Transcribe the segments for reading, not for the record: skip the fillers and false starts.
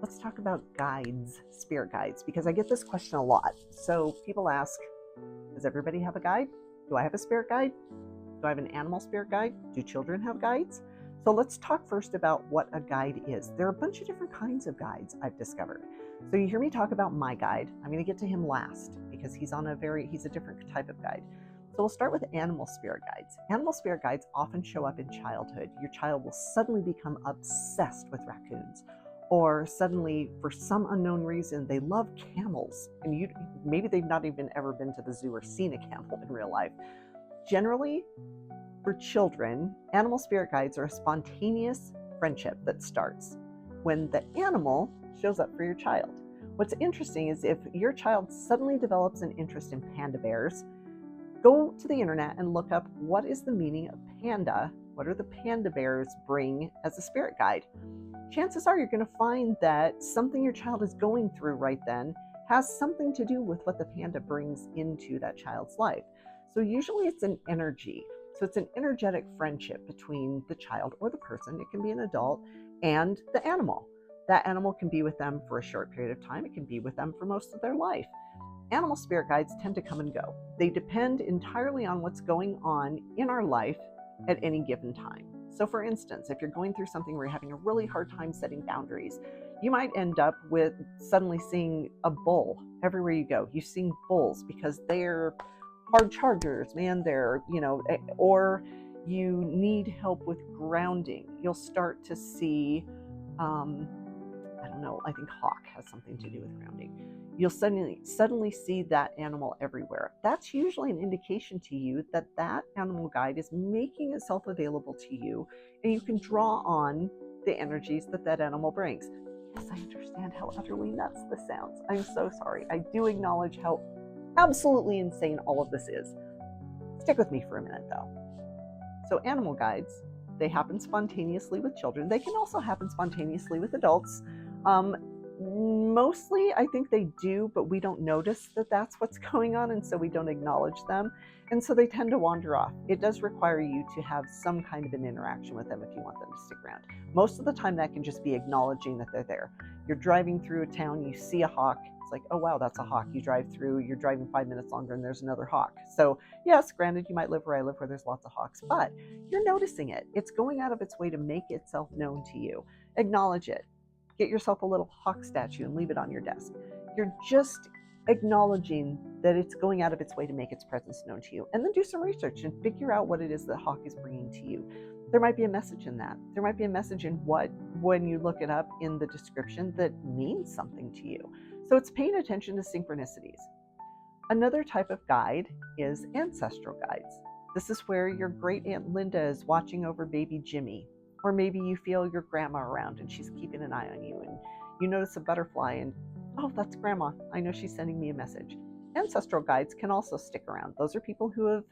Let's talk about guides, spirit guides, because I get this question a lot. So people ask, does everybody have a guide? Do I have a spirit guide? Do I have an animal spirit guide? Do children have guides? So let's talk first about what a guide is. There are a bunch of different kinds of guides I've discovered. So you hear me talk about my guide. I'm going to get to him last because he's a different type of guide. So we'll start with animal spirit guides. Animal spirit guides often show up in childhood. Your child will suddenly become obsessed with raccoons, or suddenly, for some unknown reason, they love camels, and maybe they've not even ever been to the zoo or seen a camel in real life. Generally, for children, animal spirit guides are a spontaneous friendship that starts when the animal shows up for your child. What's interesting is if your child suddenly develops an interest in panda bears, go to the internet and look up what is the meaning of panda. What do the panda bears bring as a spirit guide? Chances are you're going to find that something your child is going through right then has something to do with what the panda brings into that child's life. So usually it's an energy. So it's an energetic friendship between the child or the person, it can be an adult, and the animal. That animal can be with them for a short period of time. It can be with them for most of their life. Animal spirit guides tend to come and go. They depend entirely on what's going on in our life at any given time. So for instance, if you're going through something where you're having a really hard time setting boundaries, you might end up with suddenly seeing a bull everywhere you go. You see bulls because they're hard chargers, man. Or you need help with grounding. You'll start to see, I don't know, I think hawk has something to do with grounding. You'll suddenly see that animal everywhere. That's usually an indication to you that that animal guide is making itself available to you, and you can draw on the energies that that animal brings. Yes, I understand how utterly nuts this sounds. I'm so sorry. I do acknowledge how absolutely insane all of this is. Stick with me for a minute, though. So animal guides, they happen spontaneously with children. They can also happen spontaneously with adults. Mostly, I think they do, but we don't notice that that's what's going on, and so we don't acknowledge them, and so they tend to wander off. It does require you to have some kind of an interaction with them if you want them to stick around. Most of the time, that can just be acknowledging that they're there. You're driving through a town, you see a hawk, it's like, oh wow, that's a hawk. You're driving 5 minutes longer, and there's another hawk. So yes, granted, you might live where I live, where there's lots of hawks, but you're noticing it. It's going out of its way to make itself known to you. Acknowledge it. Get yourself a little hawk statue and leave it on your desk. You're just acknowledging that it's going out of its way to make its presence known to you. And then do some research and figure out what it is the hawk is bringing to you. There might be a message in that. There might be a message in when you look it up in the description, that means something to you. So it's paying attention to synchronicities. Another type of guide is ancestral guides. This is where your great Aunt Linda is watching over baby Jimmy. Or maybe you feel your grandma around and she's keeping an eye on you, and you notice a butterfly and, oh, that's grandma. I know she's sending me a message. Ancestral guides can also stick around. Those are people who have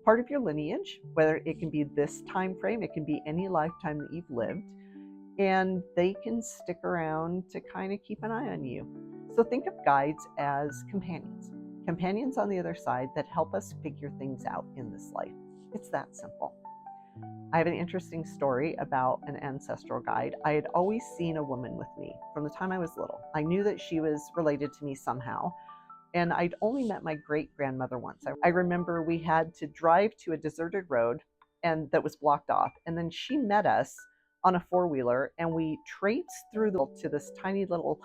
part of your lineage, whether it can be this time frame, it can be any lifetime that you've lived, and they can stick around to kind of keep an eye on you. So think of guides as companions on the other side that help us figure things out in this life. It's that simple. I have an interesting story about an ancestral guide. I had always seen a woman with me from the time I was little. I knew that she was related to me somehow, and I'd only met my great-grandmother once. I remember we had to drive to a deserted road and that was blocked off, and then she met us on a four-wheeler, and we traipsed through to this tiny little,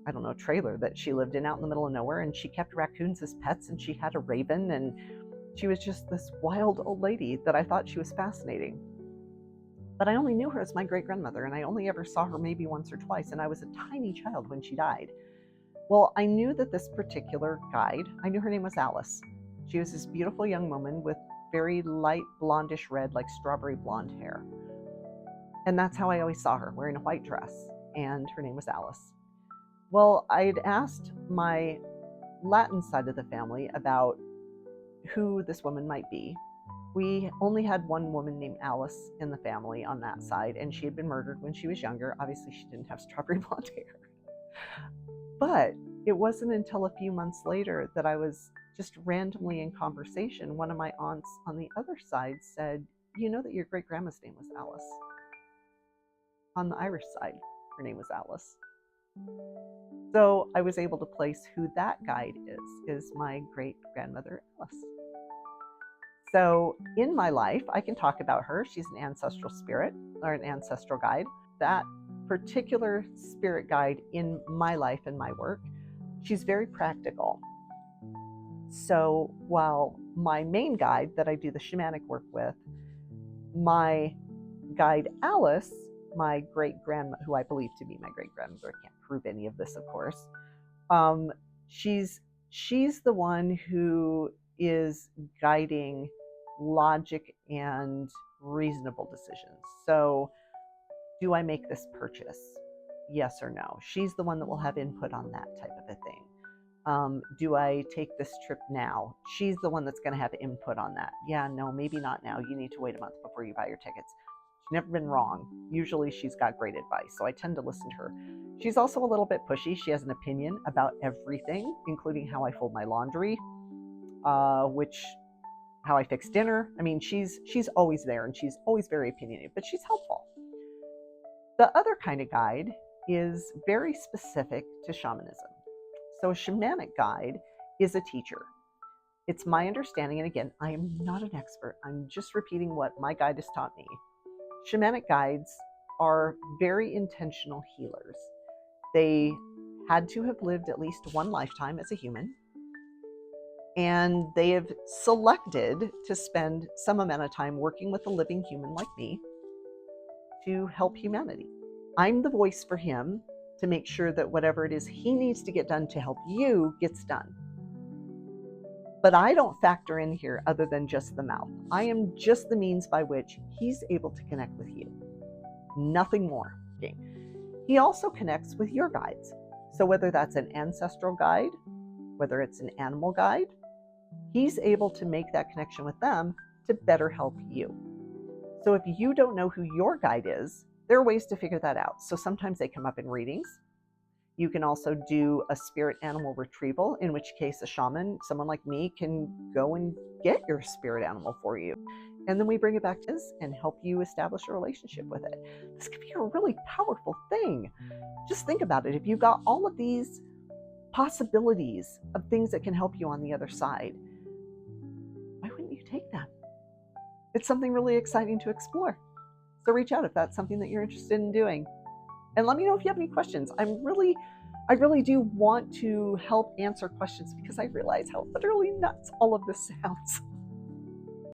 I don't know, trailer that she lived in out in the middle of nowhere, and she kept raccoons as pets, and she had a raven, and she was just this wild old lady that I thought she was fascinating. But I only knew her as my great-grandmother, and I only ever saw her maybe once or twice, and I was a tiny child when she died. Well, I knew that this particular guide, I knew her name was Alice. She was this beautiful young woman with very light blondish red, like strawberry blonde hair. And that's how I always saw her, wearing a white dress, and her name was Alice. Well, I had asked my Latin side of the family about who this woman might be. We only had one woman named Alice in the family on that side, and she had been murdered when she was younger. Obviously, she didn't have strawberry blonde hair. But it wasn't until a few months later that I was just randomly in conversation. One of my aunts on the other side said, you know that your great-grandma's name was Alice. On the Irish side, her name was Alice. So I was able to place who that guide is my great grandmother Alice. So in my life, I can talk about her. She's an ancestral spirit or an ancestral guide. That particular spirit guide in my life and my work, she's very practical. So while my main guide that I do the shamanic work with, my guide Alice, my great grandma, who I believe to be my great grandmother, I can't prove any of this, of course. She's the one who is guiding logic and reasonable decisions. So, do I make this purchase? Yes or no? She's the one that will have input on that type of a thing. Do I take this trip now? She's the one that's going to have input on that. Yeah, no, maybe not now. You need to wait a month before you buy your tickets. She's never been wrong. Usually she's got great advice, so I tend to listen to her. She's also a little bit pushy. She has an opinion about everything, including how I fold my laundry, how I fix dinner. I mean, she's always there, and she's always very opinionated, but she's helpful. The other kind of guide is very specific to shamanism. So a shamanic guide is a teacher. It's my understanding, and again, I am not an expert. I'm just repeating what my guide has taught me. Shamanic guides are very intentional healers. They had to have lived at least one lifetime as a human, and they have selected to spend some amount of time working with a living human like me to help humanity. I'm the voice for him to make sure that whatever it is he needs to get done to help you gets done. But I don't factor in here other than just the mouth. I am just the means by which he's able to connect with you. Nothing more. He also connects with your guides. So whether that's an ancestral guide, whether it's an animal guide, he's able to make that connection with them to better help you. So if you don't know who your guide is, there are ways to figure that out. So sometimes they come up in readings. You can also do a spirit animal retrieval, in which case a shaman, someone like me, can go and get your spirit animal for you. And then we bring it back to us and help you establish a relationship with it. This could be a really powerful thing. Just think about it. If you've got all of these possibilities of things that can help you on the other side, why wouldn't you take them? It's something really exciting to explore. So reach out if that's something that you're interested in doing. And let me know if you have any questions. I really do want to help answer questions because I realize how utterly nuts all of this sounds.